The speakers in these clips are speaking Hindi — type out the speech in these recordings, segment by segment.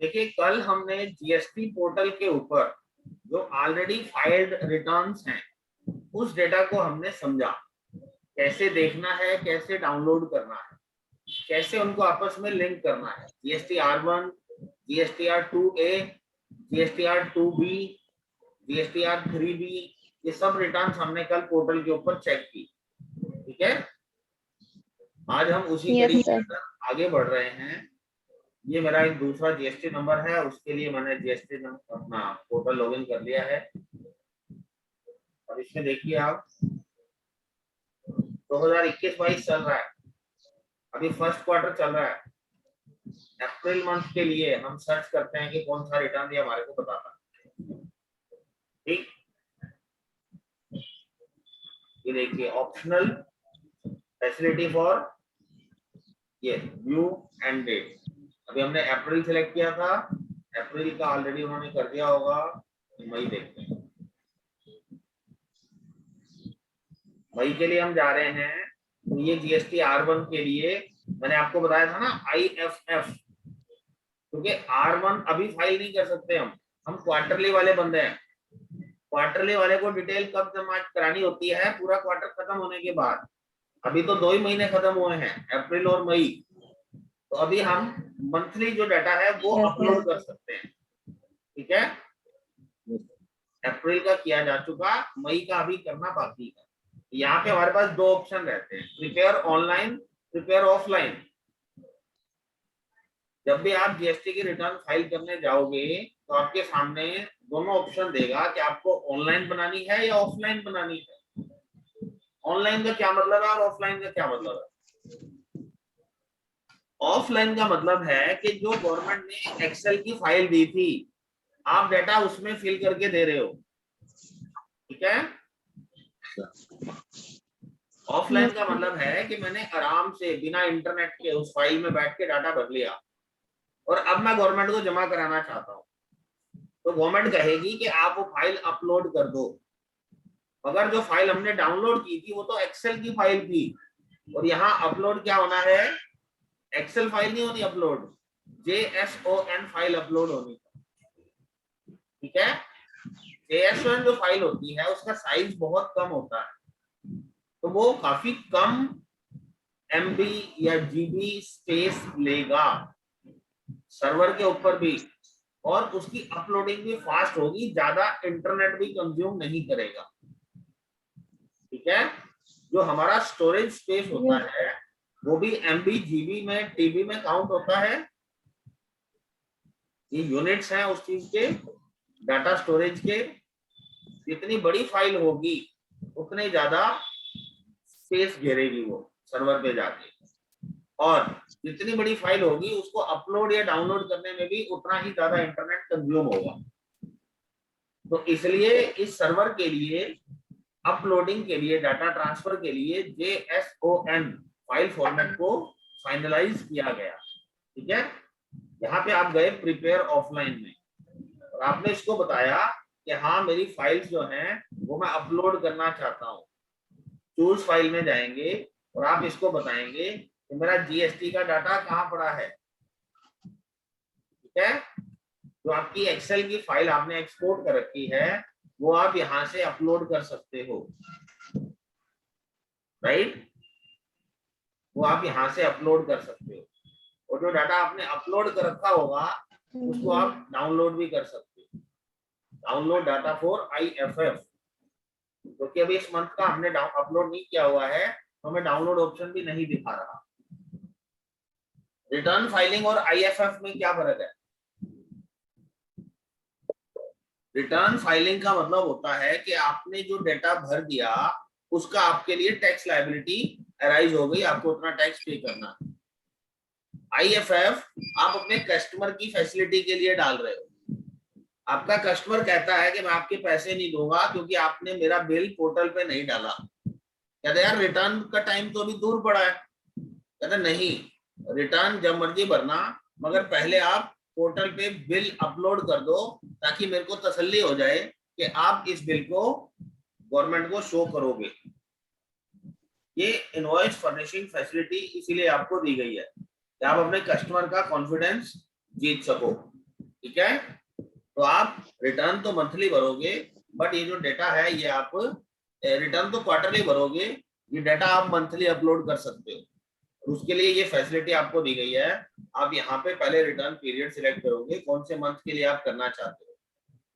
देखिए कल हमने जीएसटी पोर्टल के ऊपर जो ऑलरेडी फाइल्ड रिटर्न्स हैं उस डेटा को हमने समझा, कैसे देखना है, कैसे डाउनलोड करना है, कैसे उनको आपस में लिंक करना है। GSTR1, GSTR2A, GSTR2B, GSTR3B, ये सब रिटर्न्स हमने कल पोर्टल के ऊपर चेक की। ठीक है, आज हम उसी यस तरीके सर। से आगे बढ़ रहे हैं। ये मेरा एक दूसरा जीएसटी नंबर है, उसके लिए मैंने जीएसटी अपना पोर्टल लॉगिन कर लिया है। और इसमें देखिए आप 2021-22 चल रहा है, अभी फर्स्ट क्वार्टर चल रहा है। अप्रैल मंथ के लिए हम सर्च करते हैं कि कौन सा रिटर्न ये हमारे को बताता है। ठीक, ये देखिए ऑप्शनल फैसिलिटी फॉर ये व्यू एंड डेट। अभी हमने अप्रैल सेलेक्ट किया था, अप्रैल का ऑलरेडी उन्होंने कर दिया होगा। मई देखते हैं, मई के लिए हम जा रहे हैं। तो ये GSTR1 के लिए मैंने आपको बताया था ना IFF, क्योंकि R1 अभी फाइल नहीं कर सकते हम क्वार्टरली वाले बंदे हैं। क्वार्टरली वाले को डिटेल कब जमा करानी होती है? पूरा क्वार्टर खत्म होने के बाद। अभी तो 2 ही महीने खत्म हुए हैं, अप्रैल और मई। तो अभी हम मंथली जो डाटा है वो यस अपलोड सर। कर सकते हैं। ठीक है, अप्रैल का किया जा चुका, मई का अभी करना बाकी है। यहाँ पे हमारे पास दो ऑप्शन रहते हैं, प्रिपेयर ऑनलाइन, प्रिपेयर ऑफलाइन। जब भी आप जीएसटी की रिटर्न फाइल करने जाओगे तो आपके सामने दोनों ऑप्शन देगा कि आपको ऑनलाइन बनानी है या ऑफलाइन बनानी है। ऑनलाइन का क्या मतलब है और ऑफलाइन का क्या मतलब है? ऑफलाइन का मतलब है कि जो गवर्नमेंट ने एक्सेल की फाइल दी थी, आप डाटा उसमें फिल करके दे रहे हो। ठीक है, ऑफलाइन का मतलब है कि मैंने आराम से बिना इंटरनेट के उस फाइल में बैठ के डाटा भर लिया और अब मैं गवर्नमेंट को जमा कराना चाहता हूँ, तो गवर्नमेंट कहेगी कि आप वो फाइल अपलोड कर दो। मगर जो फाइल हमने डाउनलोड की थी वो तो एक्सेल की फाइल थी, और यहाँ अपलोड क्या होना है? एक्सेल फाइल नहीं होनी अपलोड, JSON फाइल अपलोड होनी। ठीक है, JSON जो फाइल होती है उसका साइज बहुत कम होता है, तो वो काफी कम MB या GB स्पेस लेगा सर्वर के ऊपर भी, और उसकी अपलोडिंग भी फास्ट होगी, ज्यादा इंटरनेट भी कंज्यूम नहीं करेगा। ठीक है, जो हमारा स्टोरेज स्पेस होता है वो भी MB GB में TB में काउंट होता है। ये यूनिट्स हैं उस चीज के, डाटा स्टोरेज के। जितनी बड़ी फाइल होगी उतने ज्यादा स्पेस घेरेगी वो सर्वर पे जाके, और जितनी बड़ी फाइल होगी उसको अपलोड या डाउनलोड करने में भी उतना ही ज्यादा इंटरनेट कंज्यूम होगा। तो इसलिए इस सर्वर के लिए अपलोडिंग के लिए, डाटा ट्रांसफर के लिए JSON फाइल फॉर्मेट को फाइनलाइज किया गया। ठीक है, यहाँ पे आप गए प्रिपेयर ऑफलाइन में और आपने इसको बताया कि हाँ मेरी फाइल्स जो हैं वो मैं अपलोड करना चाहता हूँ। टूल्स फाइल में जाएंगे और आप इसको बताएंगे कि मेरा GST का डाटा कहाँ पड़ा है। ठीक है, जो आपकी एक्सेल की फाइल आपने एक्सपोर्ट कर रखी है वो आप यहाँ से अपलोड कर सकते हो। राइट, वो आप यहाँ से अपलोड कर सकते हो, और जो डाटा आपने अपलोड कर रखा होगा उसको आप डाउनलोड भी कर सकते हो। डाउनलोड डाटा फॉर IFF, क्योंकि अभी इस मंथ का हमने अपलोड नहीं किया हुआ है तो हमें डाउनलोड ऑप्शन भी नहीं दिखा रहा। रिटर्न फाइलिंग और IFF में क्या फर्क है? रिटर्न फाइलिंग का मतलब होता है कि आपने जो डेटा भर दिया उसका आपके लिए टैक्स लायबिलिटी अराइज हो गई, आपको उतना टैक्स पे करना है। IFF आप अपने कस्टमर की फैसिलिटी के लिए डाल रहे हो। आपका कस्टमर कहता है कि मैं आपके पैसे नहीं दूंगा क्योंकि आपने मेरा बिल पोर्टल पे नहीं डाला। कहते यार रिटर्न का टाइम तो अभी दूर पड़ा है। कहते नहीं, रिटर्न जब मर्जी भरना, मगर पहले आप पोर्टल पे बिल अपलोड कर दो ताकि मेरे को तसल्ली हो जाए कि आप इस बिल को गवर्नमेंट को शो करोगे। ये इनवॉइस फर्निशिंग फैसिलिटी इसीलिए आपको दी गई है कि आप अपने कस्टमर का कॉन्फिडेंस जीत सको। ठीक है, तो आप रिटर्न तो मंथली भरोगे, बट ये जो डेटा है ये आप रिटर्न तो क्वार्टरली भरोगे, ये डेटा आप मंथली अपलोड कर सकते हो। उसके लिए ये फैसिलिटी आपको दी गई है। आप यहाँ पे पहले रिटर्न पीरियड सिलेक्ट करोगे, कौन से मंथ के लिए आप करना चाहते हो,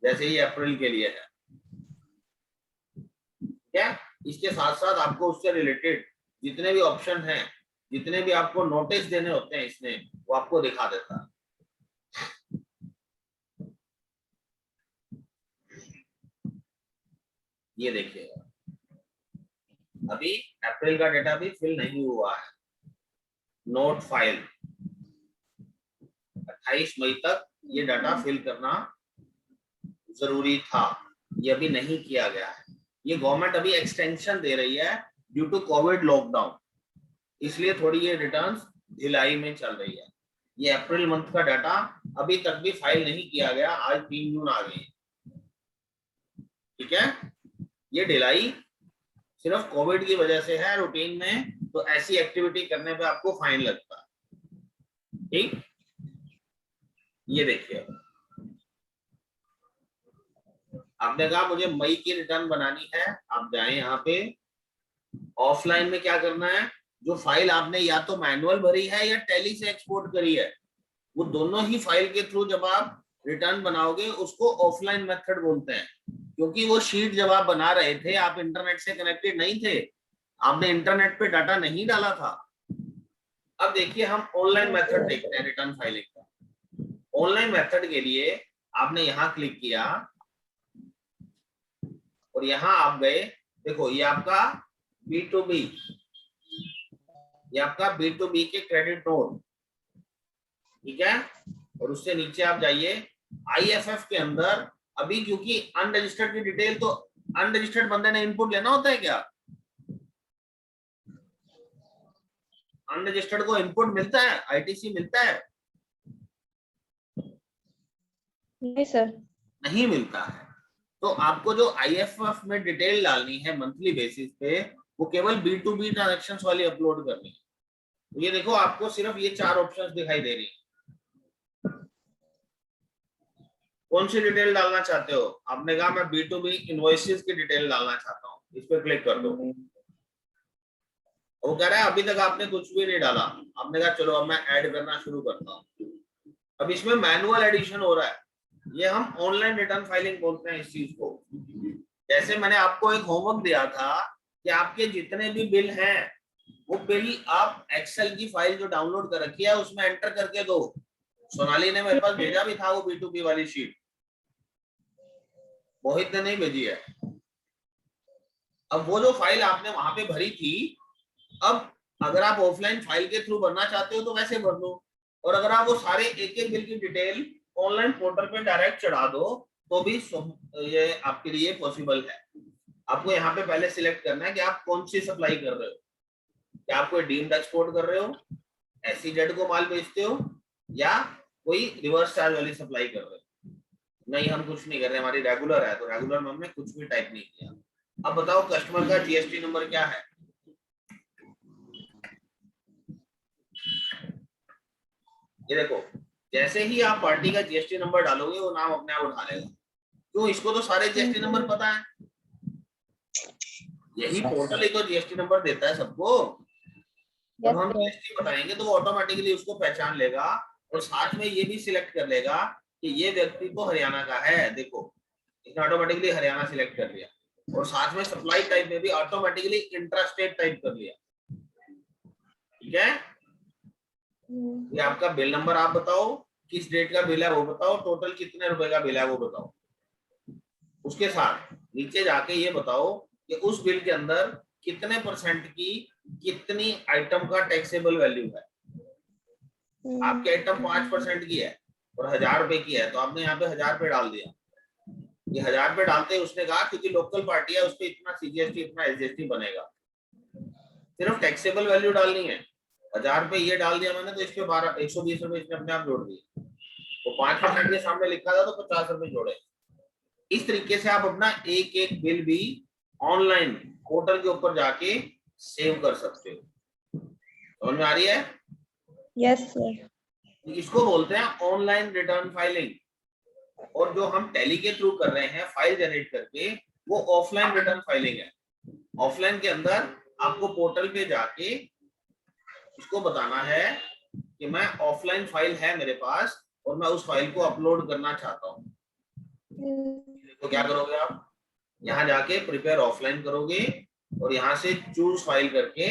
जैसे ये अप्रैल के लिए है, क्या इसके साथ साथ आपको उससे रिलेटेड जितने भी ऑप्शन हैं, जितने भी आपको नोटिस देने होते हैं इसने, वो आपको दिखा देता है। ये देखिएगा, अभी अप्रैल का डेटा भी फिल नहीं हुआ है, नोट फाइल 28 मई तक ये डाटा फिल करना जरूरी था, ये अभी नहीं किया गया है। ये गवर्नमेंट अभी एक्सटेंशन दे रही है ड्यू टू कोविड लॉकडाउन, इसलिए थोड़ी ये रिटर्न्स ढिलाई में चल रही है। ये अप्रैल मंथ का डाटा अभी तक भी फाइल नहीं किया गया, आज 3 जून आ गई, ठीक है। ये ढिलाई सिर्फ कोविड की वजह से है, रूटीन में तो ऐसी एक्टिविटी करने पे आपको फाइन लगता है, ठीक। ये देखिए, आपने कहा मुझे मई की रिटर्न बनानी है, आप जाए यहाँ पे, ऑफलाइन में क्या करना है, जो फाइल आपने या तो मैनुअल भरी है या टैली से एक्सपोर्ट करी है, वो दोनों ही फाइल के थ्रू जब आप रिटर्न बनाओगे उसको ऑफलाइन मेथड बोलते हैं। क्योंकि वो शीट जब आप बना रहे थे, आप इंटरनेट से कनेक्टेड नहीं थे, आपने इंटरनेट पे डाटा नहीं डाला था। अब देखिए हम ऑनलाइन मेथड देखते हैं रिटर्न फाइलिंग का। ऑनलाइन मेथड के लिए आपने यहाँ क्लिक किया और यहाँ आप गए, देखो ये आपका B2B, ये आपका B2B के क्रेडिट नोट, ठीक है। और उससे नीचे आप जाइए IFF के अंदर, अभी क्योंकि अनरजिस्टर्ड की डिटेल तो अनरजिस्टर्ड बंदे ने इनपुट लेना होता है क्या, अनरजिस्टर्ड को इनपुट मिलता है, ITC मिलता है? नहीं सर, नहीं मिलता है। तो आपको जो IFF में डिटेल डालनी है मंथली बेसिस पे, वो केवल B2B ट्रांजैक्शन वाली अपलोड करनी है। तो ये देखो आपको सिर्फ ये 4 ऑप्शंस दिखाई दे रही है, कौन सी डिटेल डालना चाहते हो? आपने कहा मैं B2B इनवॉइसेस की डिटेल डालना चाहता हूँ, इस पर क्लिक कर दो। वो कह रहा है अभी तक आपने कुछ भी नहीं डाला, आपने कहा चलो अब मैं ऐड करना शुरू करता हूँ। अब इसमें मैनुअल एडिशन हो रहा है, ये हम ऑनलाइन रिटर्न फाइलिंग बोलते हैं इस चीज को। जैसे मैंने आपको एक होमवर्क दिया था कि आपके जितने भी बिल हैं वो बिल आप एक्सेल की फाइल जो डाउनलोड कर रखी है उसमें एंटर करके दो। सोनाली ने मेरे पास भेजा भी था वो B2B वाली शीट, मोहित ने नहीं भेजी है। अब वो जो फाइल आपने वहां पे भरी थी, अब अगर आप ऑफलाइन फाइल के थ्रू भरना चाहते हो तो वैसे भर दो, और अगर आप वो सारे एक एक बिल की डिटेल ऑनलाइन पोर्टल पे डायरेक्ट चढ़ा दो तो भी ये आपके लिए पॉसिबल है। आपको यहाँ पे पहले सिलेक्ट करना है कि आप कौन सी सप्लाई कर रहे हो, क्या आप कोई डीम्ड एक्सपोर्ट कर रहे हो, SEZ को माल बेचते हो, या कोई रिवर्स चार्ज वाली सप्लाई कर रहे हो। नहीं हम कुछ नहीं कर रहे, हमारी रेगुलर है, तो रेगुलर में हमने कुछ भी टाइप नहीं किया। अब बताओ कस्टमर का GST नंबर क्या है? ये देखो, जैसे ही आप पार्टी का GST नंबर डालोगे वो नाम अपने आप उठा लेगा। क्यों? इसको तो सारे GST नंबर पता है, यही पोर्टल ही तो GST नंबर देता है सबको। जब हम GST बताएंगे तो वो ऑटोमेटिकली उसको पहचान लेगा और साथ में ये भी सिलेक्ट कर लेगा कि ये व्यक्ति तो हरियाणा का है। देखो इसने ऑटोमेटिकली हरियाणा सिलेक्ट कर लिया, और साथ में सप्लाई टाइप में भी ऑटोमेटिकली इंट्रास्टेट टाइप कर लिया, ठीक है। ये आपका बिल नंबर आप बताओ, किस डेट का बिल है वो बताओ, टोटल कितने रुपए का बिल है वो बताओ। उसके साथ नीचे जाके ये बताओ कि उस बिल के अंदर कितने % की कितनी आइटम का टैक्सेबल वैल्यू है। आपके आइटम 5% की है और 1000 रुपए की है, तो आपने यहाँ पे 1000 रुपए डाल दिया। ये 1000 रुपए डालते ही उसने कहा क्योंकि लोकल पार्टी है उस पर इतना CGST इतना SGST बनेगा। सिर्फ टैक्सेबल वैल्यू डालनी है, 1000 रुपए ये डाल दिया मैंने, तो इस पे 120 रुपए इसने अपने आप जोड़ दिए। तो 5% के सामने लिखा था तो 50 रुपए जोड़े। इस तरीके से आप अपना एक एक बिल भी ऑनलाइन पोर्टल के ऊपर जाके सेव कर सकते हो। समझ में आ रही है? Yes sir. इसको बोलते हैं ऑनलाइन रिटर्न फाइलिंग। और जो हम टैली के थ्रू कर रहे हैं फाइल जनरेट करके, वो ऑफलाइन रिटर्न फाइलिंग है। ऑफलाइन के अंदर आपको पोर्टल पे जाके इसको बताना है कि मैं ऑफलाइन फाइल है मेरे पास और मैं उस फाइल को अपलोड करना चाहता हूँ। तो क्या करोगे आप, यहाँ जाके प्रिपेयर ऑफलाइन करोगे और यहाँ से चूज फाइल करके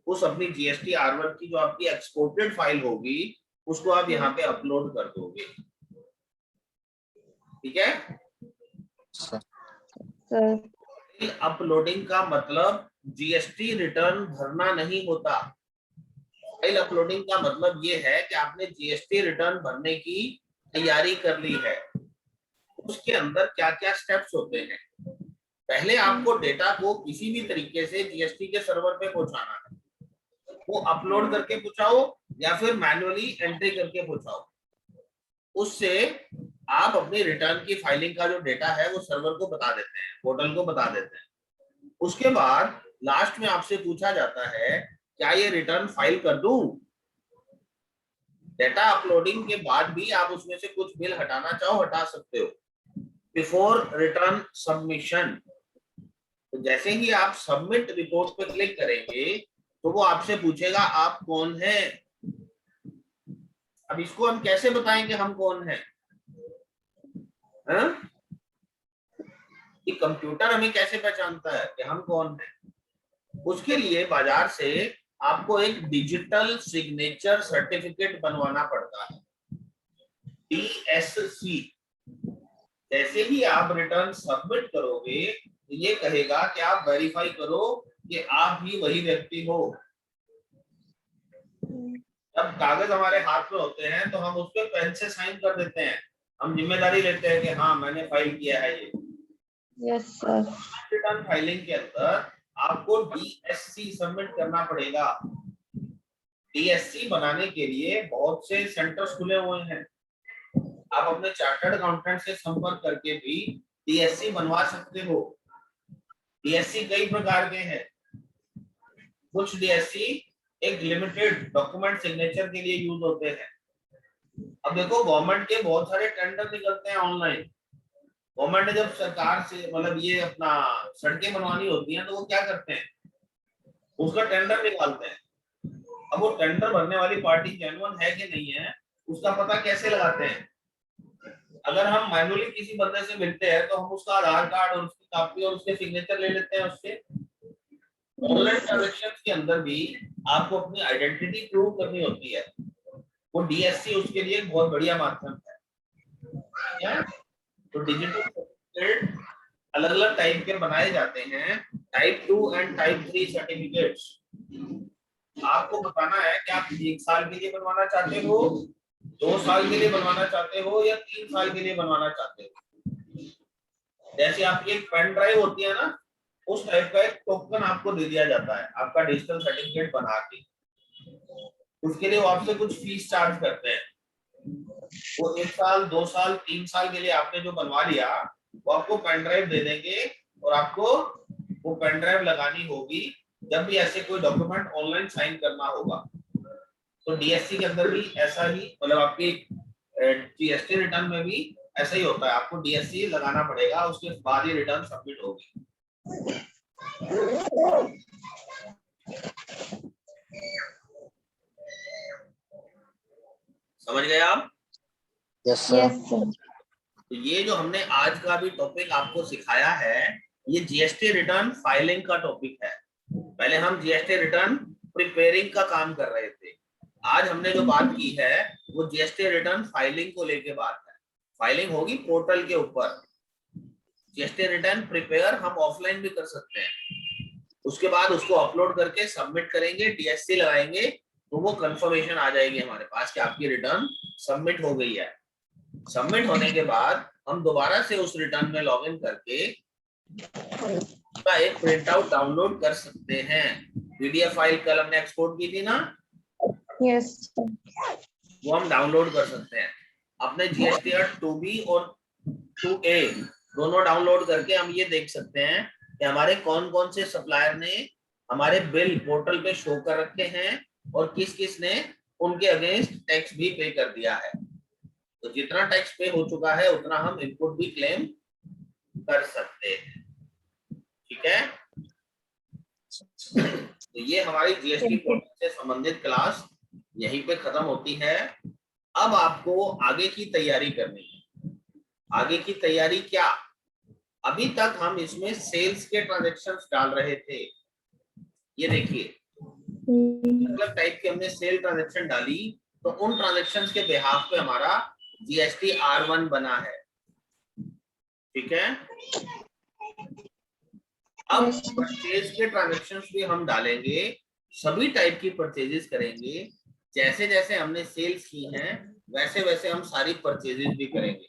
उस अपनी जीएसटी R1 की जो आपकी एक्सपोर्टेड फाइल होगी उसको आप यहाँ पे अपलोड कर दोगे। ठीक है सर। अपलोडिंग का मतलब जीएसटी रिटर्न भरना नहीं होता। फाइल अपलोडिंग का मतलब ये है कि आपने जीएसटी रिटर्न भरने की तैयारी कर ली है। उसके अंदर क्या क्या स्टेप्स होते हैं, पहले आपको डेटा को किसी भी तरीके से जीएसटी के सर्वर पे पहुंचाना है, वो अपलोड करके पहुंचाओ या फिर मैन्युअली एंट्री करके पहुंचाओ। उससे आप अपनी रिटर्न की फाइलिंग का जो डेटा है वो सर्वर को बता देते हैं, पोर्टल को बता देते हैं। उसके बाद लास्ट में आपसे पूछा जाता है क्या ये रिटर्न फाइल कर दूं। डेटा अपलोडिंग के बाद भी आप उसमें से कुछ बिल हटाना चाहो हटा सकते हो बिफोर रिटर्न सबमिशन। तो जैसे ही आप सबमिट रिपोर्ट पर क्लिक करेंगे तो वो आपसे पूछेगा आप कौन है। अब इसको हम कैसे बताएंगे हम कौन है, कि कंप्यूटर हमें कैसे पहचानता है कि हम कौन है। उसके लिए बाजार से आपको एक डिजिटल सिग्नेचर सर्टिफिकेट बनवाना पड़ता है, DSC। जैसे ही आप रिटर्न सबमिट करोगे तो ये कहेगा कि आप वेरीफाई करो कि आप ही वही व्यक्ति हो। जब कागज हमारे हाथ में होते हैं तो हम उस पर पेन से साइन कर देते हैं, हम जिम्मेदारी लेते हैं कि हाँ मैंने फाइल किया है ये। Yes sir. रिटर्न फाइलिंग के अंदर आपको DSC सबमिट करना पड़ेगा। DSC बनाने के लिए बहुत से सेंटर्स खुले हुए हैं, आप अपने चार्टर्ड अकाउंटेंट से संपर्क करके भी DSC बनवा सकते हो। DSC कई प्रकार के हैं, कुछ DSC एक लिमिटेड डॉक्यूमेंट सिग्नेचर के लिए यूज होते हैं। अब देखो गवर्नमेंट के बहुत सारे टेंडर निकलते हैं ऑनलाइन। गवर्नमेंट ने जब सरकार से मतलब ये अपना सड़कें बनवानी होती हैं तो वो क्या करते हैं, उसका टेंडर निकालते हैं। अब वो टेंडर भरने वाली पार्टी जेन्युइन है कि नहीं है उसका पता कैसे लगाते हैं। अगर हम मैन्युअली किसी बंदे से मिलते हैं तो हम उसका आधार कार्ड और उसकी कॉपी और उसके सिग्नेचर ले लेते हैं उससे। ऑनलाइन ट्रांजैक्शन के अंदर भी आपको अपनी आइडेंटिटी प्रूव करनी होती है, वो DSC उसके लिए बहुत बढ़िया माध्यम है। तो डिजिटल सर्टिफिकेट अलग अलग टाइप के बनाए जाते हैं, टाइप 2 एंड टाइप 3 सर्टिफिकेट्स। आपको बताना है कि आप 1 साल के लिए बनवाना चाहते हो, 2 साल के लिए बनवाना चाहते हो या 3 साल के लिए बनवाना चाहते हो। जैसे आपकी एक पेन ड्राइव होती है ना, उस टाइप का एक टोकन आपको दे दिया जाता है आपका डिजिटल सर्टिफिकेट बना के। उसके लिए वो आपसे कुछ फीस चार्ज करते हैं। वो 1 साल 2 साल 3 साल के लिए आपने जो बनवा लिया वो आपको पेन ड्राइव दे देंगे और आपको वो पेन ड्राइव लगानी होगी जब भी ऐसे कोई डॉक्यूमेंट ऑनलाइन साइन करना होगा। तो DSC के अंदर भी ऐसा ही, मतलब आपकी GST रिटर्न में भी ऐसा ही होता है, आपको DSC लगाना पड़ेगा, उसके बाद ही रिटर्न सबमिट होगी। समझ गए आप? Yes sir. तो ये जो हमने आज का भी टॉपिक आपको सिखाया है ये GST रिटर्न फाइलिंग का टॉपिक है। पहले हम GST रिटर्न प्रिपेयरिंग का काम कर रहे थे, आज हमने जो बात की है वो GST रिटर्न फाइलिंग को लेके बात है। फाइलिंग होगी पोर्टल के ऊपर। GST रिटर्न प्रिपेयर हम ऑफलाइन भी कर सकते हैं, उसके बाद उसको अपलोड करके सबमिट करेंगे, DSC लगाएंगे तो वो कंफर्मेशन आ जाएगी हमारे पास कि आपकी रिटर्न सबमिट हो गई है। सबमिट होने के बाद हम दोबारा से उस रिटर्न में लॉगिन करके उसका एक प्रिंट आउट डाउनलोड कर सकते हैं। PDF फाइल कल हमने एक्सपोर्ट की थी ना, यस वो हम डाउनलोड कर सकते हैं। अपने GSTR 2B और 2A दोनों डाउनलोड करके हम ये देख सकते हैं कि हमारे कौन कौन से सप्लायर ने हमारे बिल पोर्टल पे शो कर रखे हैं और किस किस ने उनके अगेंस्ट टैक्स भी पे कर दिया है। तो जितना टैक्स पे हो चुका है उतना हम इनपुट भी क्लेम कर सकते हैं, ठीक है। तो ये हमारी जीएसटी पोर्टल से संबंधित क्लास यहीं पे खत्म होती है। अब आपको आगे की तैयारी करनी है। आगे की तैयारी क्या, अभी तक हम इसमें सेल्स के ट्रांजैक्शंस डाल रहे थे। ये देखिए मतलब टाइप के हमने सेल ट्रांजैक्शन डाली, तो उन ट्रांजैक्शंस के बिहाफ पे हमारा जीएसटी R1 बना है, ठीक है। अब परचेज के ट्रांजैक्शंस भी हम डालेंगे, सभी टाइप की परचेजेस करेंगे। जैसे जैसे हमने सेल्स की हैं वैसे वैसे हम सारी परचेजेस भी करेंगे।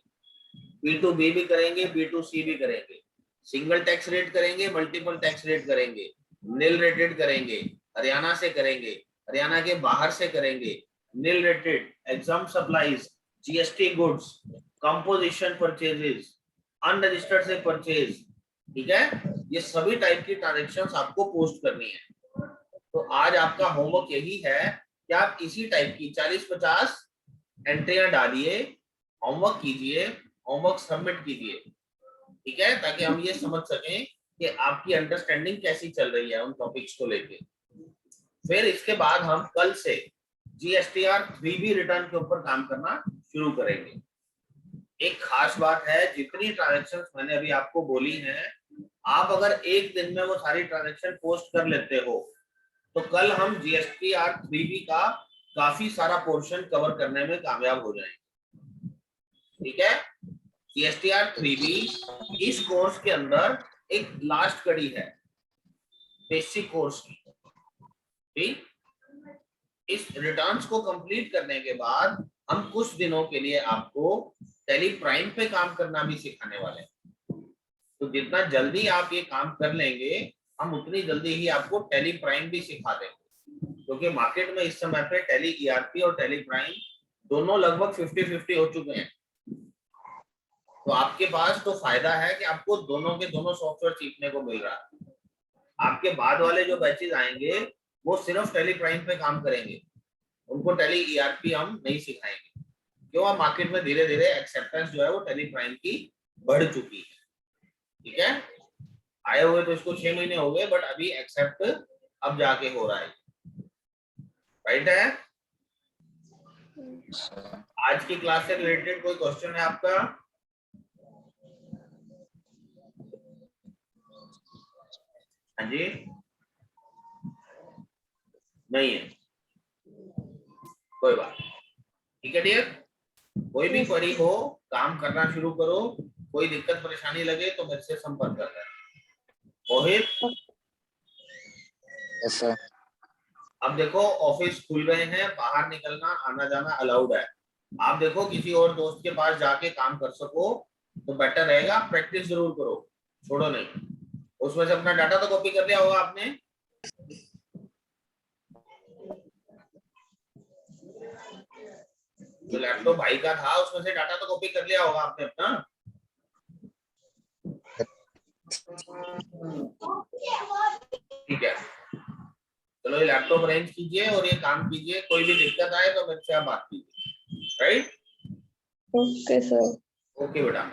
B2B भी करेंगे, B2C भी करेंगे, सिंगल टैक्स रेट करेंगे, मल्टीपल टैक्स रेट करेंगे, नील रेटेड करेंगे, हरियाणा से करेंगे, हरियाणा के बाहर से करेंगे, nil rated, exempt supplies, GST goods, composition purchases, unregistered से परचेज, ठीक है। ये सभी टाइप की ट्रांजैक्शंस आपको पोस्ट करनी है। तो आज आपका होमवर्क यही है कि आप इसी टाइप की 40-50 एंट्रियां डालिए, होमवर्क कीजिए, होमवर्क सबमिट कीजिए, ठीक है, ताकि हम ये समझ सकें कि आपकी अंडरस्टैंडिंग कैसी चल रही है उन टॉपिक्स को लेके। फिर इसके बाद हम कल से GSTR 3B रिटर्न के ऊपर काम करना शुरू करेंगे। एक खास बात है, जितनी ट्रांजैक्शंस मैंने अभी आपको बोली हैं, आप अगर एक दिन में वो सारी ट्रांजैक्शन पोस्ट कर लेते हो तो कल हम GSTR 3B का काफी सारा पोर्शन कवर करने में कामयाब हो जाएंगे, ठीक है। GSTR 3B इस कोर्स के अंदर एक लास्ट कड़ी है बेसिक कोर्स की, ठीक। इस रिटर्न्स को कंप्लीट करने के बाद हम कुछ दिनों के लिए आपको टैली प्राइम पे काम करना भी सिखाने वाले हैं। तो जितना जल्दी आप ये काम कर लेंगे, हम उतनी जल्दी ही आपको टैली प्राइम भी सिखा देंगे, क्योंकि मार्केट में इस समय पे टैली ERP और टैली प्राइम दोनों लगभग 50-50 हो चुके हैं। तो आपके पास तो फायदा है कि आपको दोनों के दोनों सॉफ्टवेयर सीखने को मिल रहा है। आपके बाद वाले जो बैचेस आएंगे वो सिर्फ टैली प्राइम पे काम करेंगे, उनको टैली ERP हम नहीं सिखाएंगे, क्यों, आप मार्केट में धीरे धीरे एक्सेप्टेंस जो है वो टैली प्राइम की बढ़ चुकी है, ठीक है। आए हुए तो इसको 6 महीने हो गए, बट अभी एक्सेप्ट अब जाके हो रहा है, राइट है। आज की क्लास से रिलेटेड कोई क्वेश्चन है आपका? हाँ जी, नहीं है, कोई बात, ठीक है डियर। कोई भी क्वेरी हो, काम करना शुरू करो, कोई दिक्कत परेशानी लगे तो मेरे से संपर्क करना है। मोहित, यस सर। अब देखो ऑफिस खुल गए हैं, बाहर निकलना आना जाना अलाउड है। आप देखो किसी और दोस्त के पास जाके काम कर सको तो बेटर रहेगा, प्रैक्टिस जरूर करो, छोड़ो नहीं। उसमें से अपना डाटा तो कॉपी कर लिया होगा आपने? जो लैपटॉप भाई का था उसमें से डाटा तो कॉपी कर लिया होगा आपने अपना? ठीक है, चलो ये लैपटॉप अरेंज कीजिए और ये काम कीजिए, कोई भी दिक्कत आए तो मेरे से आप बात कीजिए, राइट? Okay sir. ओके बेटा।